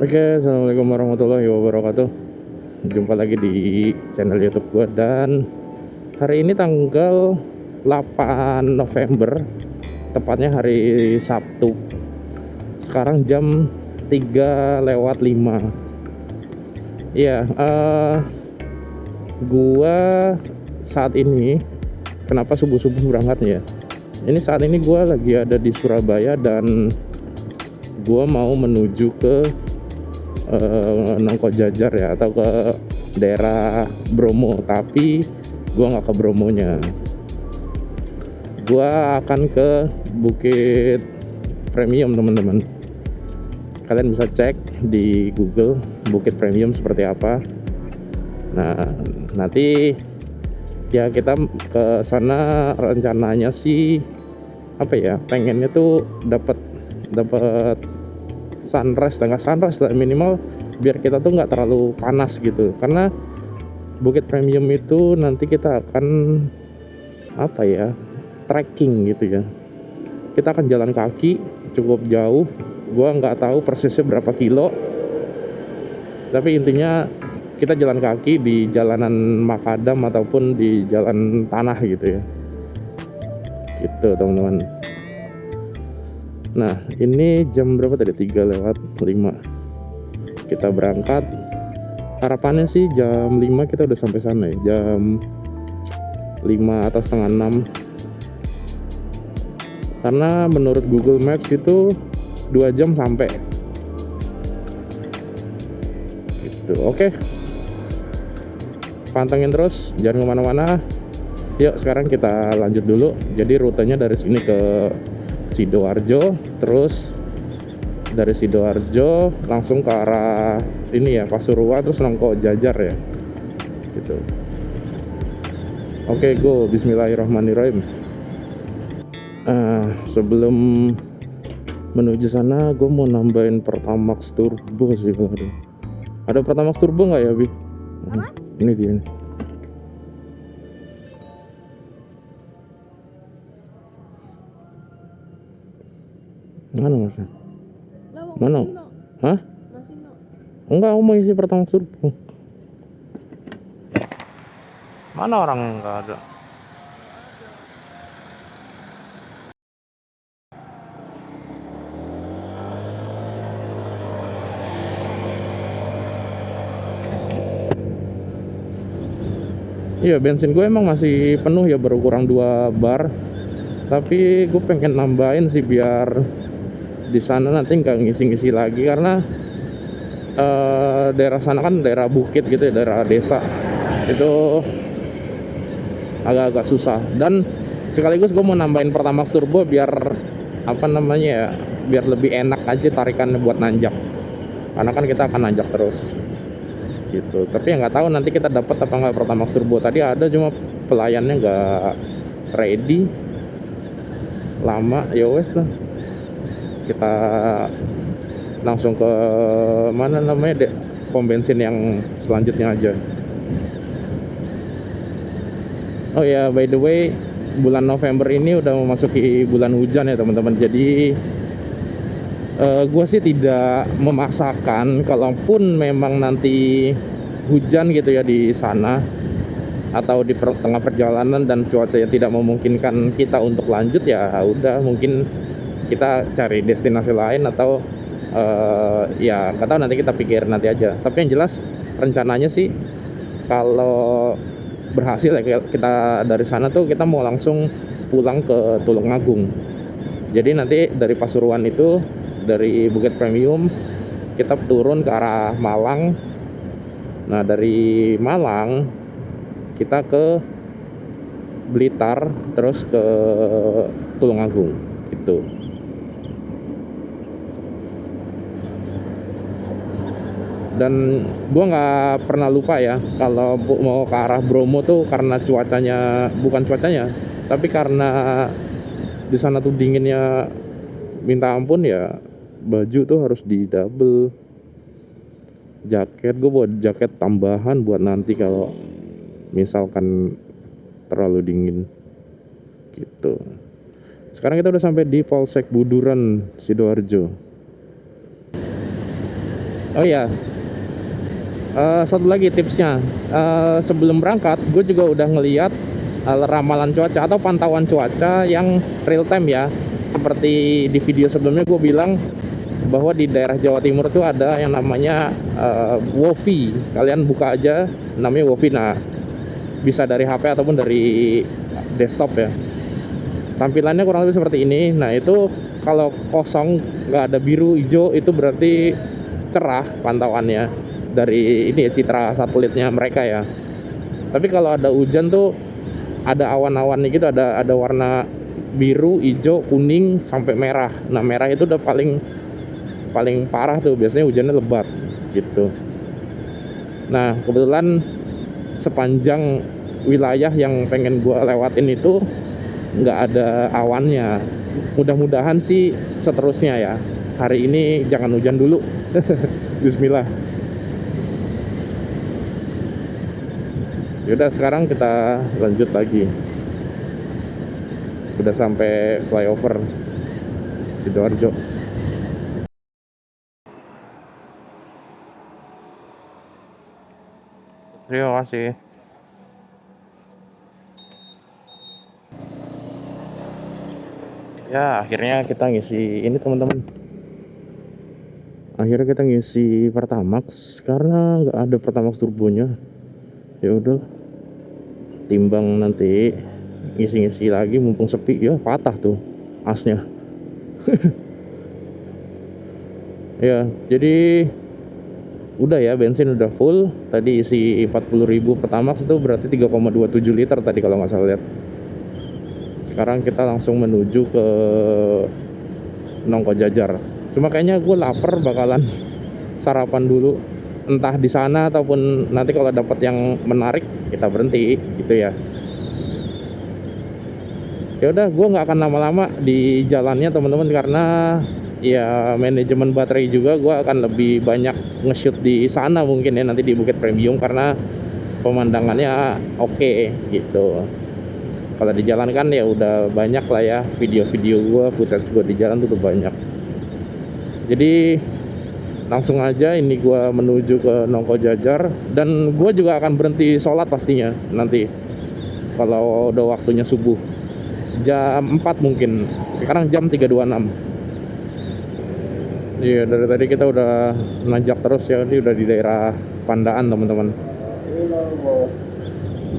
Oke, assalamualaikum warahmatullahi wabarakatuh. Jumpa lagi di channel YouTube gua, dan hari ini tanggal 8 November, tepatnya hari Sabtu. Sekarang jam 3:05. Iya, gua saat ini kenapa subuh-subuh berangkatnya? Ini saat ini gua lagi ada di Surabaya dan gua mau menuju ke Nongko Jajar ya, atau ke daerah Bromo, tapi gua nggak ke Bromonya. Gua akan ke Bukit Premium, teman-teman. Kalian bisa cek di Google Bukit Premium seperti apa. Nah, nanti ya kita ke sana rencananya sih apa ya? Pengennya tuh dapat sunrise, nggak sunrise lah, minimal biar kita tuh nggak terlalu panas gitu. Karena Bukit Premium itu nanti kita akan apa ya, trekking gitu ya. Kita akan jalan kaki cukup jauh. Gua nggak tahu persisnya berapa kilo, tapi intinya kita jalan kaki di jalanan makadam ataupun di jalan tanah gitu ya, gitu teman-teman. Nah, ini jam berapa tadi? 3:05 kita berangkat. Harapannya sih jam 5 kita udah sampai sana ya. Jam 5 atau setengah 6. Karena menurut Google Maps itu 2 jam sampai. Gitu. Oke. Pantengin terus, jangan kemana-mana. Yuk sekarang kita lanjut dulu. Jadi rutenya dari sini ke Sidoarjo, terus dari Sidoarjo langsung ke arah ini ya, Pasuruan, terus Nongko Jajar ya, gitu. Oke, go. Bismillahirrahmanirrahim. Sebelum menuju sana, gue mau nambahin Pertamax Turbo sih kalau ada. Ada Pertamax Turbo nggak ya, Bi? Apa? Ini dia nih. Mana masnya? Mana? Hah? Enggak, aku mau isi Pertamax Turbo. Mana orang yang nggak ada? Iya, bensin gue emang masih penuh ya, baru kurang 2 bar. Tapi gue pengen nambahin sih biar di sana nanti nggak ngisi-ngisi lagi, karena daerah sana kan daerah bukit gitu ya, daerah desa. Itu agak-agak susah. Dan sekaligus gue mau nambahin Pertamax Turbo biar apa namanya ya, biar lebih enak aja tarikannya buat nanjak. Karena kan kita akan nanjak terus gitu. Tapi ya nggak tahu nanti kita dapat apa nggak Pertamax Turbo. Tadi ada, cuma pelayannya nggak ready, lama. Ya wes lah, kita langsung ke mana namanya, pom bensin yang selanjutnya aja. Oh ya, by the way, bulan November ini udah memasuki bulan hujan ya teman-teman. Jadi gue sih tidak memaksakan, kalaupun memang nanti hujan gitu ya di sana atau di tengah perjalanan dan cuacanya tidak memungkinkan kita untuk lanjut, ya udah mungkin kita cari destinasi lain atau ya nggak tahu, nanti kita pikir nanti aja. Tapi yang jelas rencananya sih kalau berhasil ya, kita dari sana tuh kita mau langsung pulang ke Tulungagung. Jadi nanti dari Pasuruan itu, dari Bukit Premium kita turun ke arah Malang. Nah, dari Malang kita ke Blitar, terus ke Tulungagung gitu. Dan gue nggak pernah lupa ya kalau mau ke arah Bromo tuh, karena cuacanya, bukan cuacanya, tapi karena di sana tuh dinginnya minta ampun ya, baju tuh harus di double. Jaket gue buat jaket tambahan buat nanti kalau misalkan terlalu dingin gitu. Sekarang kita udah sampai di Polsek Buduran, Sidoarjo. Oh ya, satu lagi tipsnya, sebelum berangkat gue juga udah ngeliat ramalan cuaca atau pantauan cuaca yang real time ya. Seperti di video sebelumnya gue bilang bahwa di daerah Jawa Timur tuh ada yang namanya WOFI. Kalian buka aja namanya WOFI. Nah, bisa dari HP ataupun dari desktop ya. Tampilannya kurang lebih seperti ini. Nah, itu kalau kosong, nggak ada biru hijau, itu berarti cerah pantauannya dari ini ya, citra satelitnya mereka ya. Tapi kalau ada hujan tuh ada awan-awannya gitu, ada warna biru, hijau, kuning sampai merah. Nah, merah itu udah paling parah tuh, biasanya hujannya lebat gitu. Nah, kebetulan sepanjang wilayah yang pengen gua lewatin itu nggak ada awannya. Mudah-mudahan sih seterusnya ya. Hari ini jangan hujan dulu. Bismillah. Yaudah, sekarang kita lanjut lagi. Udah sampai flyover Sidoarjo. Terima kasih. Ya, akhirnya kita ngisi ini teman-teman. Akhirnya kita ngisi Pertamax karena nggak ada Pertamax turbonya. Ya udah, timbang nanti ngisi-ngisi lagi mumpung sepi, ya patah tuh asnya. Ya, jadi udah ya, bensin udah full. Tadi isi 40.000 Pertamax itu berarti 3,27 liter tadi kalau nggak salah lihat. Sekarang kita langsung menuju ke Nongko Jajar. Cuma kayaknya gue lapar, bakalan sarapan dulu. Entah di sana ataupun nanti kalau dapat yang menarik kita berhenti gitu ya. Ya udah, gue nggak akan lama-lama di jalannya teman-teman, karena ya manajemen baterai juga gue akan lebih banyak nge-shoot di sana mungkin ya, nanti di Bukit Premium, karena pemandangannya oke gitu. Kalau di jalan kan ya udah banyak lah ya, video-video gue, footage gue di jalan tuh udah banyak. Jadi langsung aja ini gue menuju ke Nongko Jajar, dan gue juga akan berhenti sholat pastinya nanti kalau udah waktunya subuh. Jam 4 mungkin, sekarang jam 3.26. Iya, dari tadi kita udah nanjak terus ya, ini udah di daerah Pandaan teman-teman.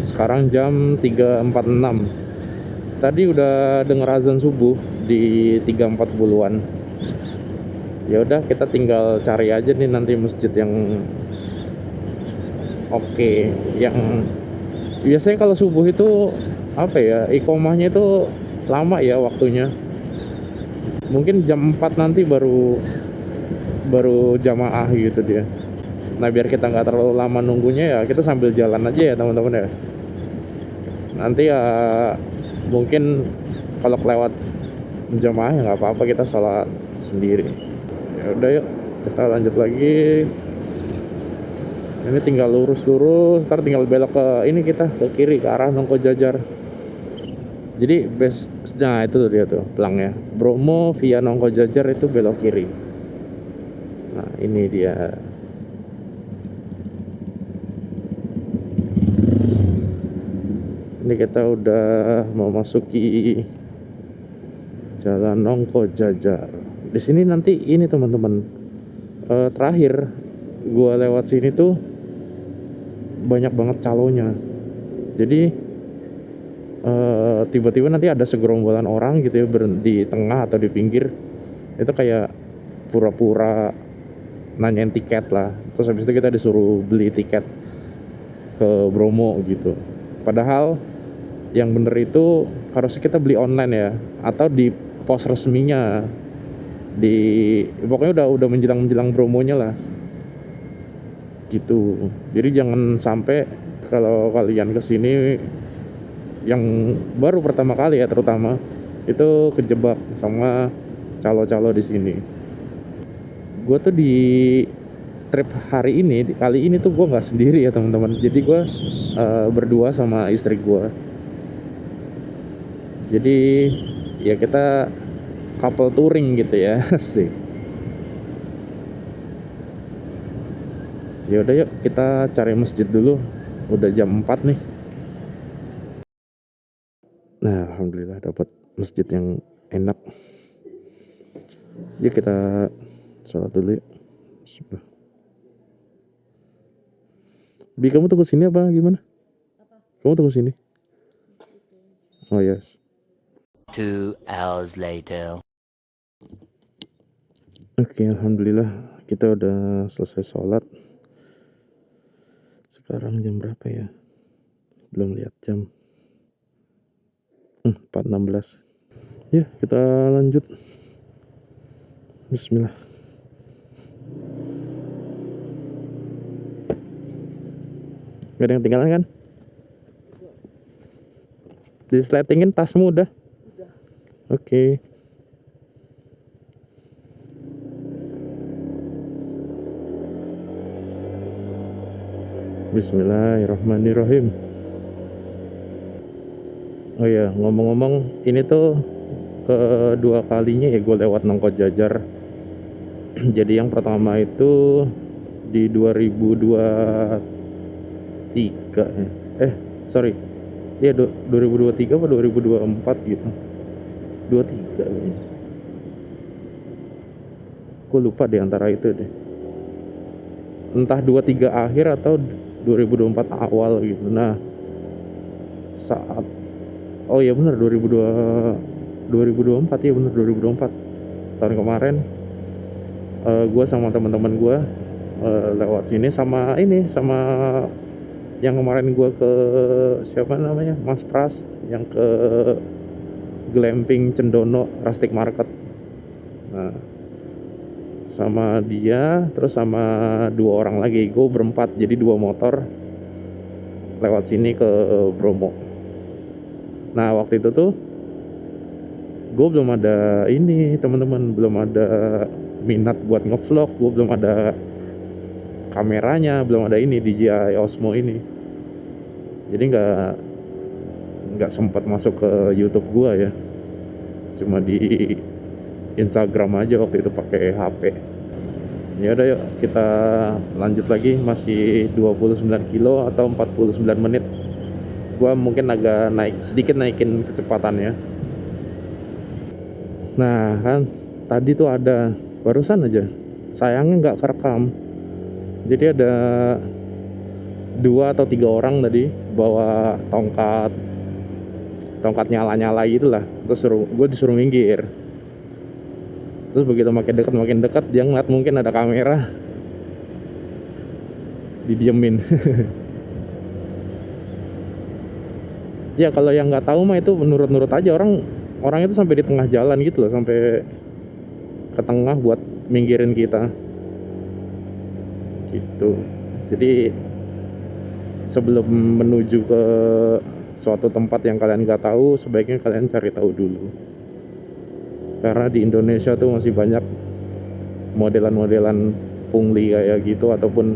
Sekarang jam 3.46. Tadi udah denger azan subuh di 3.40-an. Ya udah, kita tinggal cari aja nih nanti masjid yang oke, yang biasanya kalau subuh itu apa ya, iqomahnya itu lama ya waktunya. Mungkin jam 4 nanti baru jamaah gitu dia. Nah, biar kita nggak terlalu lama nunggunya ya, kita sambil jalan aja ya teman-teman ya. Nanti ya mungkin kalau kelewat jamaah ya nggak apa-apa, kita sholat sendiri. Ya udah, yuk kita lanjut lagi. Ini tinggal lurus-lurus, ntar tinggal belok ke ini, kita ke kiri ke arah Nongko Jajar. Jadi nah itu tuh dia tuh pelangnya, Bromo via Nongko Jajar itu belok kiri. Nah ini dia. Ini kita udah mau masuki Jalan Nongko Jajar. Di sini nanti ini teman-teman, terakhir gua lewat sini tuh banyak banget calonya. Jadi tiba-tiba nanti ada segerombolan orang gitu ya, di tengah atau di pinggir. Itu kayak pura-pura nanyain tiket lah. Terus habis itu kita disuruh beli tiket ke Bromo gitu. Padahal yang bener itu harusnya kita beli online ya, atau di pos resminya, pokoknya udah menjelang Bromonya lah gitu. Jadi jangan sampai kalau kalian kesini yang baru pertama kali ya, terutama itu kejebak sama calo-calo di sini. Gue tuh di trip hari ini, kali ini tuh gue nggak sendiri ya teman-teman. Jadi gue berdua sama istri gue. Jadi ya kita couple touring gitu ya sih. Ya udah yuk kita cari masjid dulu. Udah jam 4 nih. Nah, alhamdulillah dapat masjid yang enak. Yuk kita sholat dulu yuk. Bismillah. Bi, kamu tunggu sini apa gimana? Kamu tunggu sini. Oh yes. 2 hours later. Oke, alhamdulillah kita udah selesai sholat. Sekarang jam berapa ya? Belum lihat jam. 4.16. Ya, kita lanjut. Bismillah. Gak ada yang tinggalan kan? Disletingin tasmu udah? Oke. Bismillahirrahmanirrahim. Oh ya, ngomong-ngomong, ini tuh kedua kalinya ya gue lewat Nongko Jajar. Jadi yang pertama itu di 2023 ya. Sorry. Ya 2023 atau 2024 gitu. 23 kayaknya. Gue lupa di antara itu deh. Entah 23 akhir atau 2024 awal gitu. Nah, saat oh ya benar 2024 ya benar 2024 tahun kemarin gue sama teman-teman gue lewat sini sama yang kemarin gue ke siapa namanya Mas Pras yang ke glamping Cendono Rustic Market. Nah, sama dia terus sama 2 orang lagi, gue berempat, jadi 2 motor lewat sini ke Bromo. Nah waktu itu tuh gue belum ada ini teman-teman, belum ada minat buat ngevlog, gue belum ada kameranya, belum ada ini DJI Osmo ini, jadi nggak sempat masuk ke YouTube gue ya, cuma di Instagram aja waktu itu pakai HP. Ya udah yuk kita lanjut lagi, masih 29 kilo atau 49 menit. Gua mungkin agak sedikit naikin kecepatannya. Nah kan tadi tuh ada barusan aja, sayangnya nggak kerekam. Jadi ada 2 atau 3 orang tadi bawa tongkat nyala-nyala gitulah. Terus gue disuruh minggir. Terus begitu makin dekat dia ngeliat mungkin ada kamera, didiemin. Ya kalau yang nggak tahu mah itu nurut-nurut aja, orang itu sampai di tengah jalan gitu loh, sampai ke tengah buat minggirin kita gitu. Jadi sebelum menuju ke suatu tempat yang kalian nggak tahu, sebaiknya kalian cari tahu dulu, karena di Indonesia tuh masih banyak modelan-modelan pungli kayak gitu, ataupun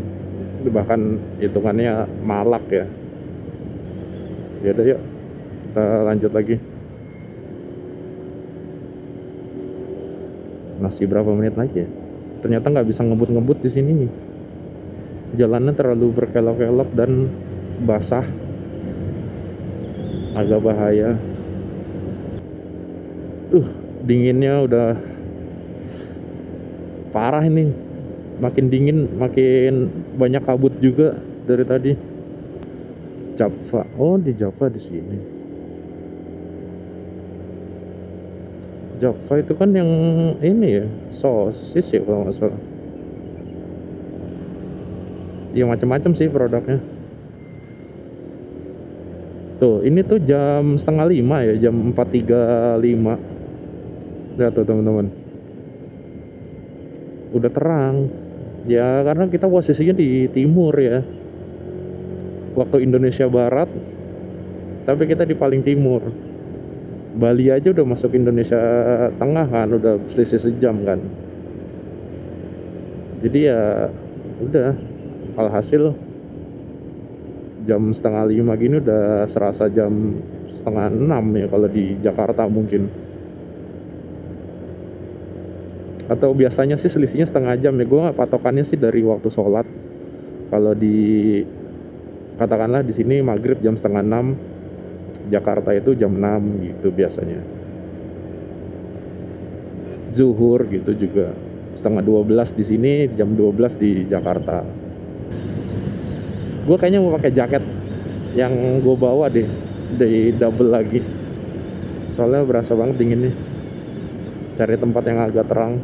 bahkan hitungannya malak ya. Ya udah yuk kita lanjut lagi. Masih berapa menit lagi ya? Ternyata nggak bisa ngebut di sini nih. Jalannya terlalu berkelok-kelok dan basah, agak bahaya. Dinginnya udah parah ini. Makin dingin, makin banyak kabut juga dari tadi. Java, oh di Java di sini. Java itu kan yang ini ya, sosis ya kalau nggak salah. Ya macam-macam sih produknya. Tuh ini tuh jam 4:30 ya, jam 4.35. Lihat tuh teman-teman, udah terang ya, karena kita posisinya di timur ya, waktu Indonesia Barat, tapi kita di paling timur. Bali aja udah masuk Indonesia Tengah kan, udah selisih sejam kan. Jadi ya udah, alhasil jam 4:30 gini udah serasa jam 5:30 ya kalau di Jakarta mungkin. Atau biasanya sih selisihnya setengah jam ya, gue patokannya sih dari waktu sholat Kalau di katakanlah di sini maghrib jam setengah 6, Jakarta itu jam 6 gitu biasanya. Zuhur gitu juga setengah 12 di sini, jam 12 di Jakarta. Gue kayaknya mau pakai jaket yang gue bawa deh, di double lagi. Soalnya berasa banget dinginnya. Cari tempat yang agak terang.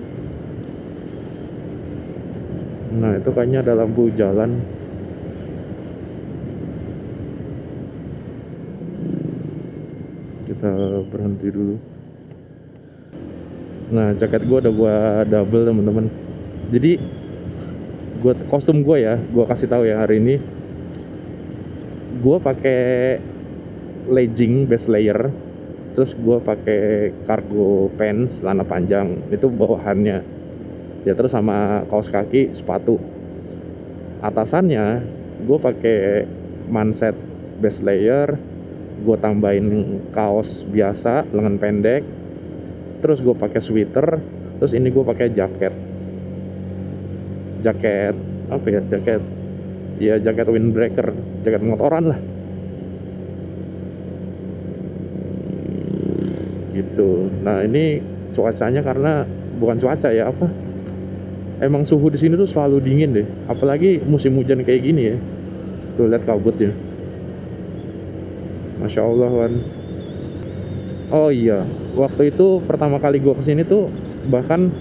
Nah itu kayaknya ada lampu jalan. Kita berhenti dulu. Nah jaket gue udah gue double teman-teman. Jadi kostum gue ya, gue kasih tahu ya hari ini. Gue pakai legging base layer, terus gue pakai cargo pants celana panjang itu bawahannya ya, terus sama kaos kaki sepatu. Atasannya gue pakai manset base layer, gue tambahin kaos biasa lengan pendek, terus gue pakai sweater, terus ini gue pakai jaket apa ya, jaket windbreaker, jaket motoran lah gitu. Nah ini cuacanya, karena bukan cuaca ya, apa, emang suhu di sini tuh selalu dingin deh, apalagi musim hujan kayak gini ya. Tuh lihat kabutnya, masya Allah Wan. Oh iya, waktu itu pertama kali gue kesini tuh bahkan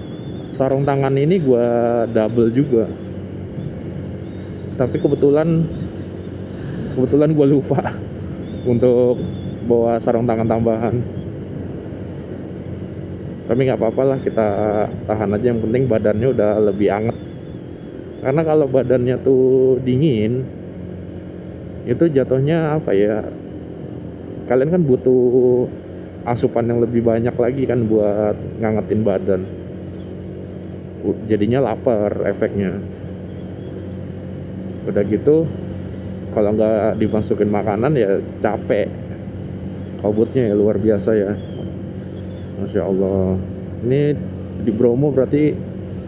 sarung tangan ini gue double juga, tapi kebetulan gue lupa untuk bawa sarung tangan tambahan. Tapi nggak apa-apa lah, kita tahan aja, yang penting badannya udah lebih anget. Karena kalau badannya tuh dingin, itu jatuhnya apa ya, kalian kan butuh asupan yang lebih banyak lagi kan buat ngangetin badan. Jadinya lapar efeknya. Udah gitu, kalau nggak dimasukin makanan ya capek. Kabutnya ya luar biasa ya, masya Allah. Ini di Bromo berarti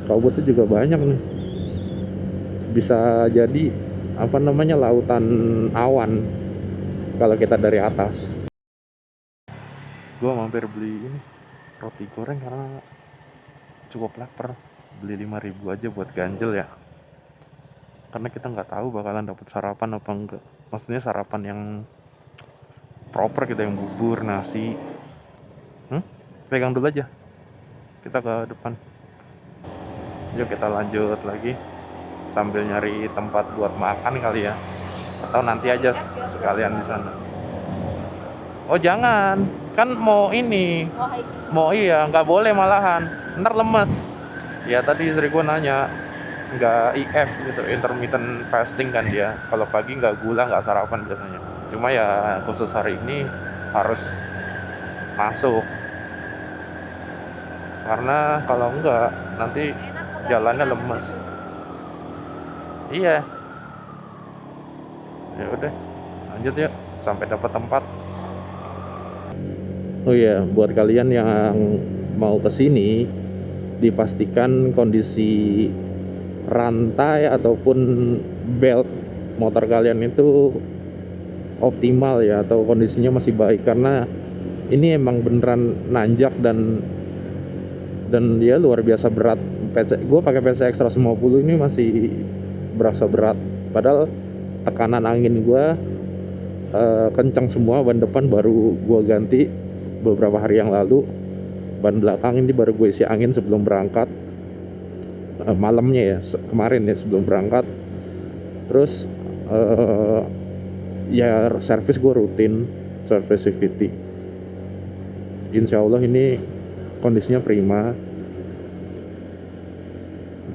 kabutnya juga banyak nih. Bisa jadi apa namanya, lautan awan kalau kita dari atas. Gue mampir beli ini roti goreng karena cukup lapar. Beli 5.000 aja buat ganjel ya, karena kita nggak tahu bakalan dapat sarapan apa enggak. Maksudnya sarapan yang proper gitu, yang bubur, nasi. Pegang dulu aja, kita ke depan. Yuk kita lanjut lagi sambil nyari tempat buat makan kali ya, atau nanti aja sekalian di sana. Oh jangan, kan mau ini, iya nggak boleh malahan, ntar lemes. Ya tadi istri gue nanya, nggak IF gitu, intermittent fasting kan dia. Kalau pagi nggak gula, nggak sarapan biasanya. Cuma ya khusus hari ini harus masuk, karena kalau enggak nanti jalannya lemes. Iya. Ya udah, lanjut yuk sampai dapat tempat. Oh iya, buat kalian yang mau kesini, dipastikan kondisi rantai ataupun belt motor kalian itu optimal ya, atau kondisinya masih baik, karena ini emang beneran nanjak dan dia luar biasa berat. Gue pakai PCX 150 ini masih berasa berat, padahal tekanan angin gue kencang semua. Ban depan baru gue ganti beberapa hari yang lalu, ban belakang ini baru gue isi angin sebelum berangkat, malamnya ya, kemarin ya sebelum berangkat. Terus ya servis gue rutin, service CVT. Insya Allah ini kondisinya prima.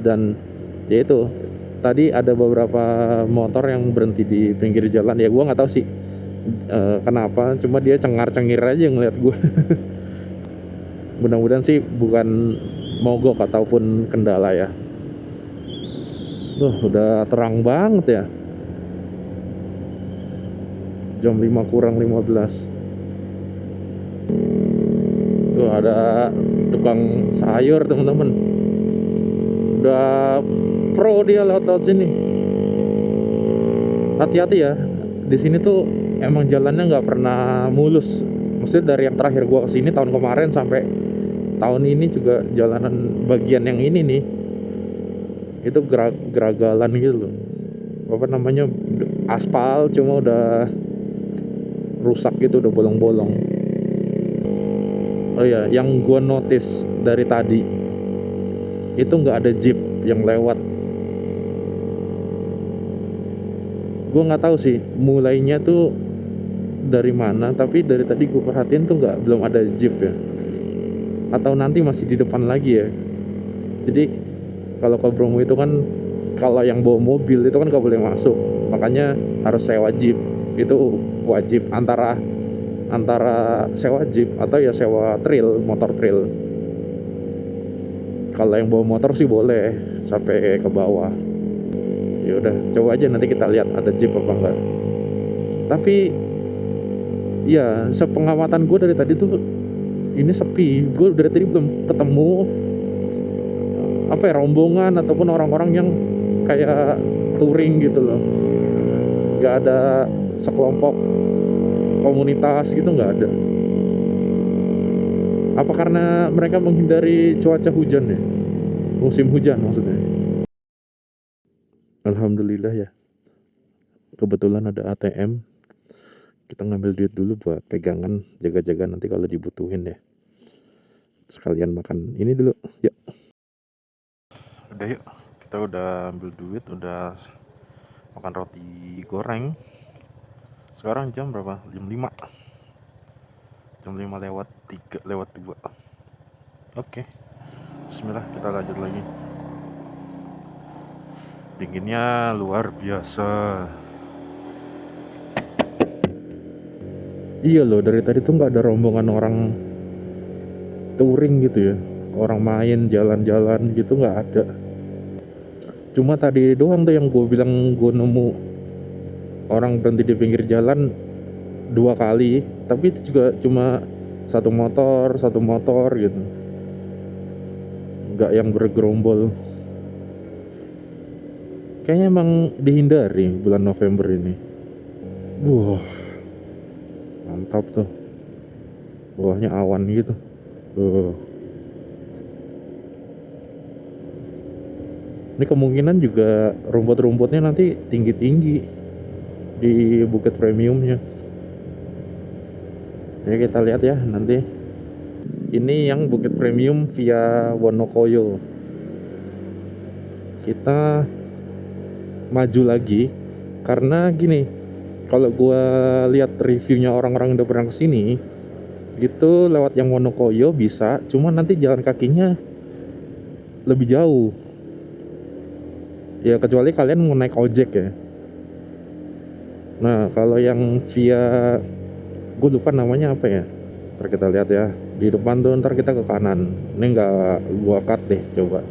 Dan ya itu, tadi ada beberapa motor yang berhenti di pinggir jalan ya, gue nggak tahu sih kenapa, cuma dia cengar-cengir aja ngeliat gue. Mudah-mudahan sih bukan mogok ataupun kendala ya. Udah terang banget ya, jam 5 kurang 15. Tuh ada tukang sayur teman-teman, udah pro dia lewat sini. hati-hati ya. Di sini tuh emang jalannya nggak pernah mulus. Maksudnya dari yang terakhir gua kesini tahun kemarin sampai tahun ini juga jalanan bagian yang ini nih itu geragalan gitu loh. Apa namanya, aspal cuma udah rusak gitu, udah bolong-bolong. Oh ya, yang gua notice dari tadi itu nggak ada jeep yang lewat. Gua nggak tahu sih mulainya tuh dari mana, tapi dari tadi gue perhatiin tuh belum ada jeep ya, atau nanti masih di depan lagi ya. Jadi kalau ke Bromo itu kan, kalau yang bawa mobil itu kan gak boleh masuk, makanya harus sewa jeep. Itu wajib, antara sewa jeep atau ya sewa trail, motor trail. Kalau yang bawa motor sih boleh sampai ke bawah. Ya udah, coba aja nanti kita lihat ada jeep apa enggak. Tapi ya sepengamatan gue dari tadi tuh ini sepi. Gue dari tadi belum ketemu apa ya, rombongan ataupun orang-orang yang kayak touring gitu loh. Gak ada sekelompok komunitas gitu, gak ada. Apa karena mereka menghindari cuaca hujan ya, musim hujan maksudnya. Alhamdulillah ya, kebetulan ada ATM. Kita ngambil duit dulu buat pegangan, jaga-jaga nanti kalau dibutuhin ya. Sekalian makan ini dulu, yuk. Udah yuk, kita udah ambil duit, udah makan roti goreng. Sekarang jam berapa? Jam 5. Jam 5 lewat 3, lewat 2. Oke, bismillah, kita lanjut lagi. Dinginnya luar biasa. Iya loh, dari tadi tuh nggak ada rombongan orang touring gitu ya, orang main jalan-jalan gitu nggak ada. Cuma tadi doang tuh yang gue bilang gue nemu orang berhenti di pinggir jalan 2 kali, tapi itu juga cuma satu motor gitu, nggak yang bergerombol. Kayaknya emang dihindari bulan November ini. Wah, mantap tuh, bawahnya awan gitu. Ini kemungkinan juga rumput-rumputnya nanti tinggi-tinggi di Bukit Premiumnya. Ya kita lihat ya nanti. Ini yang Bukit Premium via Wonokoyo. Kita maju lagi karena gini, kalau gua lihat reviewnya orang-orang yang udah pernah kesini, itu lewat yang Wonokoyo bisa, cuma nanti jalan kakinya lebih jauh. Ya kecuali kalian mau naik ojek ya. Nah kalau yang via, gue lupa namanya apa ya, ntar kita lihat ya di depan tuh, ntar kita ke kanan. Ini nggak gua cut deh, coba.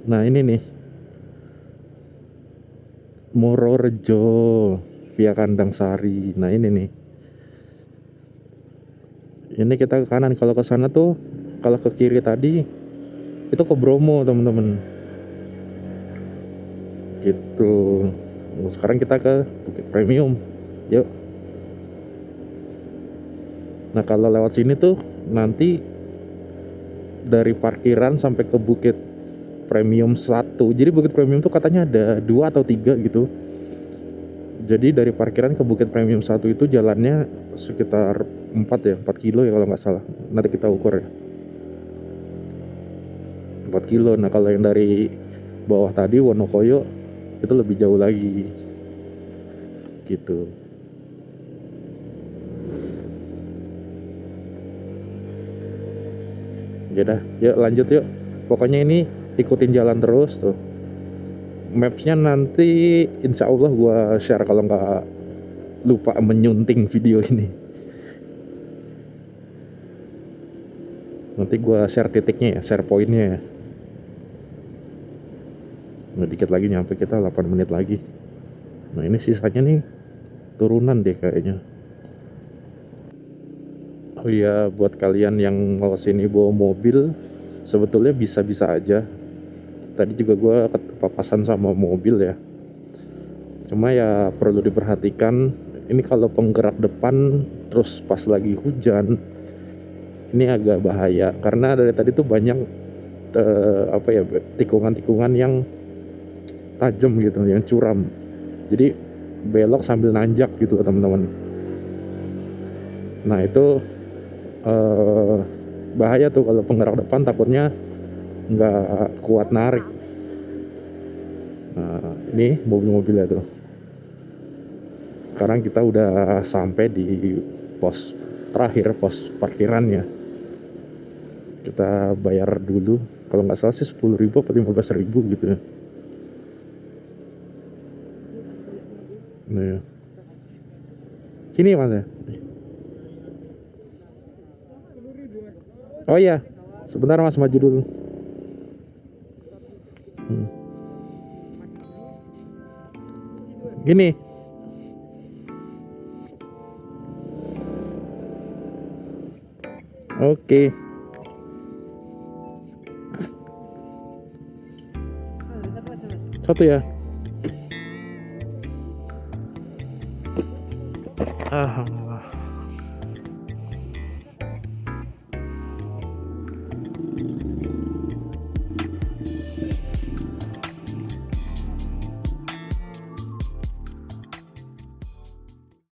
Nah ini nih, Mororejo via Kandang Sari. Nah ini nih, ini kita ke kanan. Kalau ke sana tuh, kalau ke kiri tadi itu ke Bromo temen-temen gitu. Sekarang kita ke Bukit Premium, yuk. Nah kalau lewat sini tuh nanti dari parkiran sampai ke Bukit Premium 1. Jadi Bukit Premium tuh katanya ada 2 atau 3 gitu. Jadi dari parkiran ke Bukit Premium 1 itu jalannya sekitar 4 kilo ya kalau nggak salah. Nanti kita ukur ya, 4 kilo. Nah kalau yang dari bawah tadi Wonokoyo itu lebih jauh lagi gitu. Ya dah, yuk lanjut yuk. Pokoknya ini ikutin jalan terus tuh. Mapsnya nanti insya Allah gue share kalau nggak lupa menyunting video ini. Nanti gue share titiknya ya, share pointnya ya. Nah, dikit lagi nyampe kita, 8 menit lagi. Nah ini sisanya nih turunan deh kayaknya. Oh iya, buat kalian yang mau sini bawa mobil, sebetulnya bisa-bisa aja. Tadi juga gue kepapasan sama mobil ya. Cuma ya perlu diperhatikan, ini kalau penggerak depan terus pas lagi hujan, ini agak bahaya. Karena dari tadi tuh banyak tikungan-tikungan yang tajam gitu, yang curam. Jadi belok sambil nanjak gitu teman-teman. Nah itu bahaya tuh kalau penggerak depan, takutnya nggak kuat narik. Nah ini mobil-mobilnya tuh. Sekarang kita udah sampai di pos terakhir, pos parkirannya. Kita bayar dulu, kalau nggak salah sih 10.000 atau 15.000 gitu ya. Nah, ya. Sini mas ya. Oh iya, sebentar mas, maju dulu. Gini. Oke. Satu ya. Ah.